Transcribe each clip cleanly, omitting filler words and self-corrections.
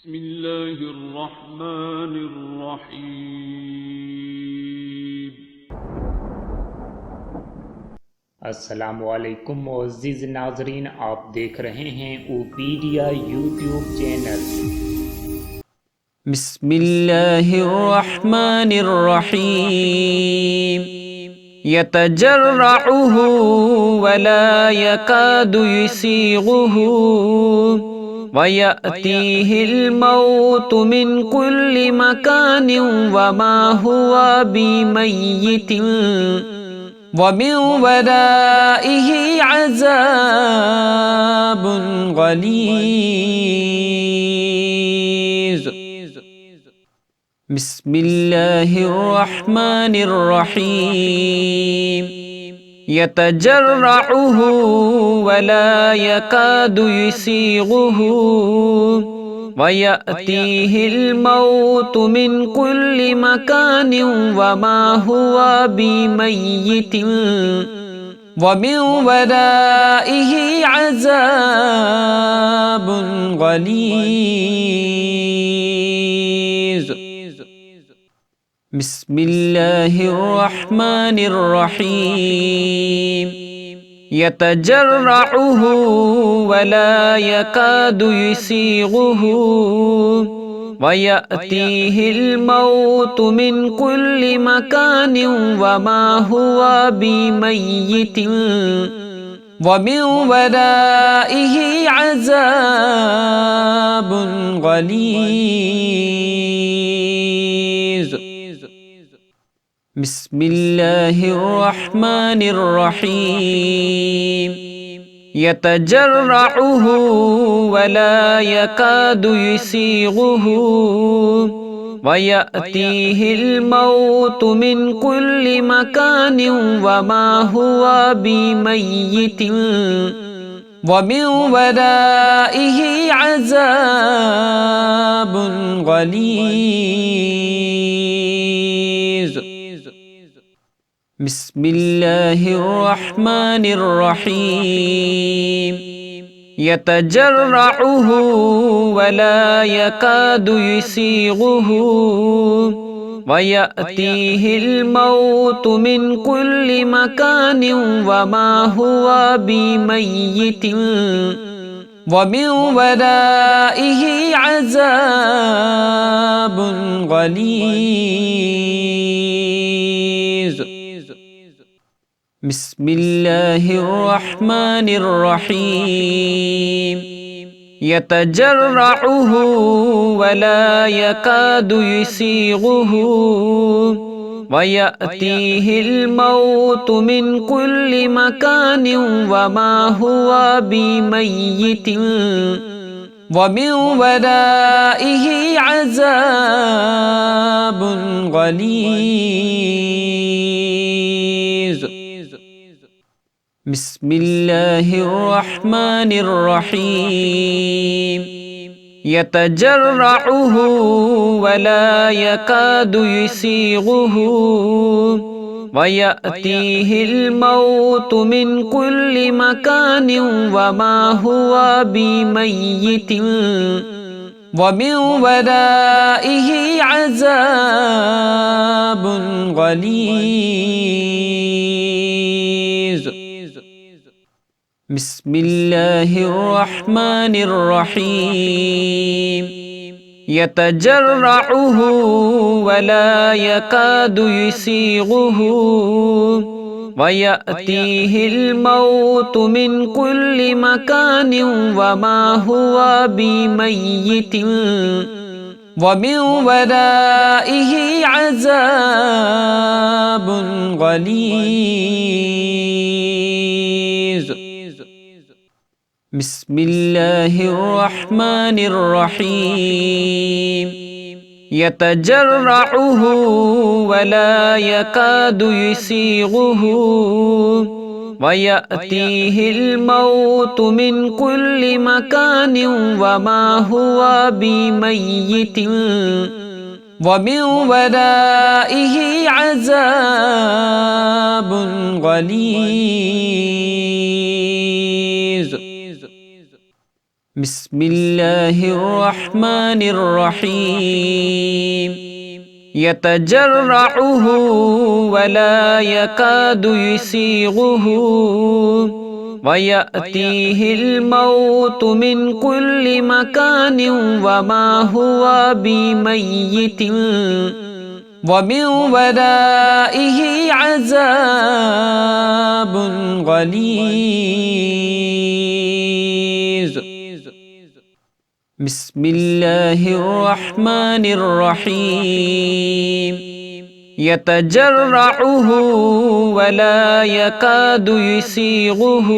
بسم الله الرحمن الرحيم। अस्सलामुअलैकुम मुअज़्ज़िज़ नाज़रीन, आप देख रहे हैं ओपीडिया यूट्यूब चैनल। बिस्मिल्लाहिर्रहमानिर्रहीम। यतजर्रउहु वला यकादु युसीगुहु वयअतीहिल मौतु मिन कुल्लि मकानिन वमा हुवा बिमय्यितिन वमिन वराइहि अज़ाबुन गलीज़। बिस्मिल्लाहिर्रहमानिर्रहीम। यतजर्रउहु वला यकादु युसीगुहु वयअतीहिल मौतु मिन कुल्लि मकानिन वमा हुवा बिमय्यितिन वमिन वराइहि अज़ाबुन गलीज़। बिस्मिल्लाहिर्रहमानिर्रहीम। यतजर्रउहु वला यकादु युसीगुहु वयअतीहिल मौतु मिन कुल्लि मकानिन वमा हुवा बिमय्यितिन वमिन वराइहि अज़ाबुन गलीज़। बिस्मिल्लाहिर्रहमानिर्रहीम। यतजर्रउहु वला यकादु युसीगुहु वयअतीहिल मौतु मिन कुल्लि मकानिन वमा हुवा बिमय्यितिन वमिन वराइहि अज़ाबुन गलीज़। बिस्मिल्लाहिर्रहमानिर्रहीम। यतजर्रउहु वला यकादु युसीगुहु वयअतीहिल मौतु मिन कुल्लि मकानिन वमा हुवा बिमय्यितिन वमिन वराइहि अज़ाबुन गलीज़। बिस्मिल्लाहिर्रहमानिर्रहीम। यतजर्रउहु वला यकादु युसीगुहु वयअतीहिल मौतु मिन कुल्लि मकानिन वमा हुवा बिमय्यितिन वमिन वराइहि अज़ाबुन गलीज़। बिस्मिल्लाहिर्रहमानिर्रहीम। यतजर्रउहु वला यकादु युसीगुहु वयअतीहिल मौतु मिन कुल्लि मकानिन वमा हुवा बिमय्यितिन वमिन वराइहि अज़ाबुन गलीज़। बिस्मिल्लाहिर्रहमानिर्रहीम। यतजर्रउहु वला यकादु युसीगुहु वयअतीहिल मौतु मिन कुल्लि मकानिन वमा हुवा बिमय्यितिन वमिन वराइहि अज़ाबुन गलीज़। बिस्मिल्लाहिर्रहमानिर्रहीम। यतजर्रउहु वला यकादु युसीगुहु वयअतीहिल मौतु मिन कुल्लि मकानिन वमा हुवा बिमय्यितिन वमिन वराइहि अज़ाबुन गलीज़। بسم الله الرحمن الرحيم يتجرعه ولا يكاد يسيغه ويأتيه الموت من كل مكان وما هو بميت ومن ورائه عذاب غليظ بسم الله الرحمن الرحيم يتجرعه ولا يكاد يسيغه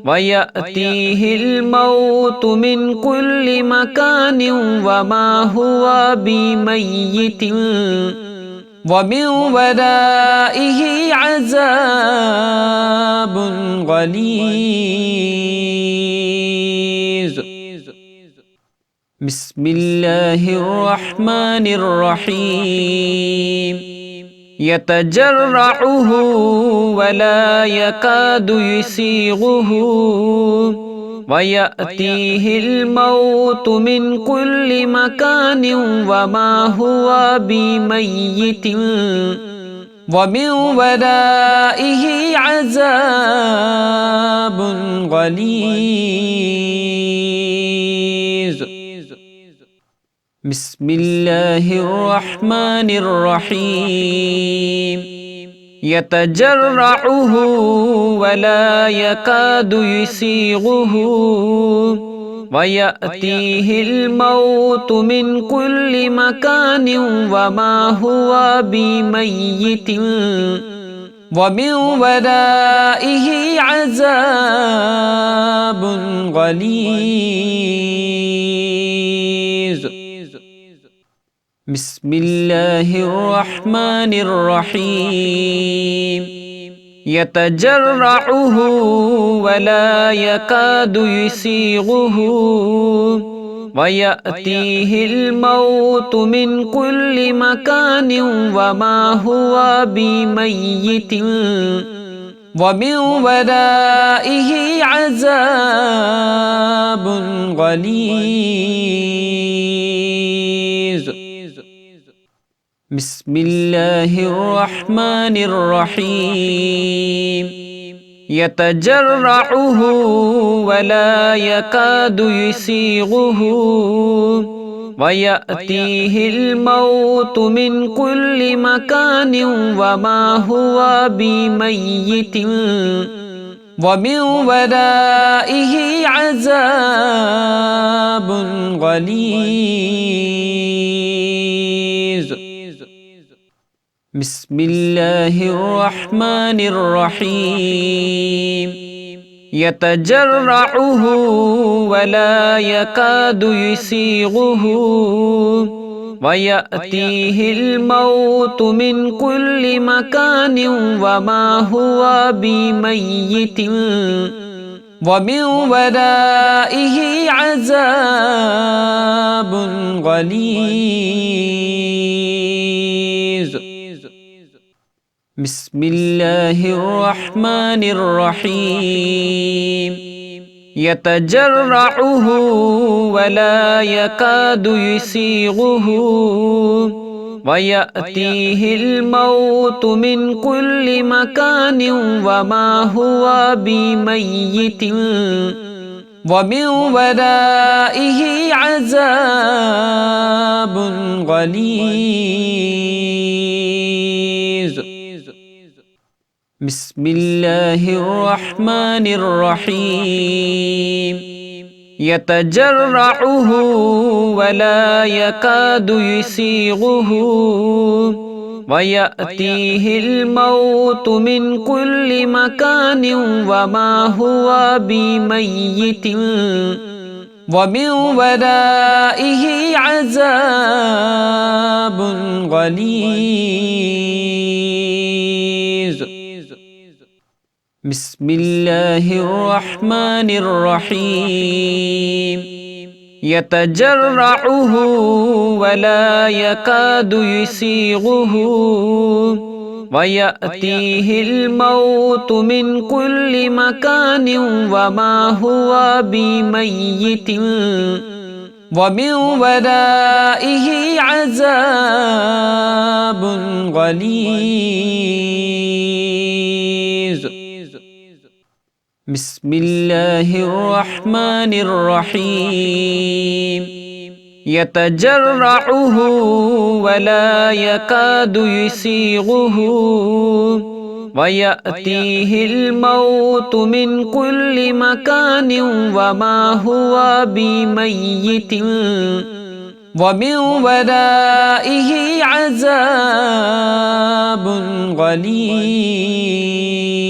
ويأتيه الموت من كل مكان وما هو بميت ومن ورائه عذاب غليظ بسم الله الرحمن الرحيم يتجرعه ولا يكاد يسيغه ويأتيه الموت من كل مكان وما هو بميت ومن ورائه عذاب غليظ بسم الله الرحمن الرحيم يتجرعه ولا يكاد يسيغه ويأتيه الموت من كل مكان وما هو بميت ومن ورائه عذاب غليظ بسم الله الرحمن الرحيم يتجرعه ولا يكاد يسيغه ويأتيه الموت من كل مكان وما هو بميت ومن ورائه عذاب غليظ بسم الله الرحمن الرحيم يتجرعه ولا يكاد يسيغه ويأتيه الموت من كل مكان وما هو بميت ومن ورائه عذاب غليظ بسم الله الرحمن الرحيم يتجرعه ولا يكاد يسيغه ويأتيه الموت من كل مكان وما هو بميت ومن ورائه عذاب غليظ بسم الله الرحمن الرحيم يتجرعه ولا يكاد يسيغه ويأتيه الموت من كل مكان وما هو بميت ومن ورائه عذاب غليظ بسم الله الرحمن الرحيم يتجرعه ولا يكاد يسيغه ويأتيه الموت من كل مكان وما هو بميت ومن ورائه عذاب غليظ بسم الله الرحمن الرحيم يتجرعه ولا يكاد يسيغه वयअतीहिल मौत मिन कुल्लि मकानिन वमा हुवा बिमय्यितिन वमिन वराइहि अज़ाबुन गलीज़। बिस्मिल्लाहिर्रहमानिर्रहीम। यतजर्रउहु वला यकादु युसीगुहु वयअतीहिल मौतु मिन कुल्लि मकानिन वमा हुवा बिमय्यितिन वमिन वराइहि अज़ाबुन गलीज़।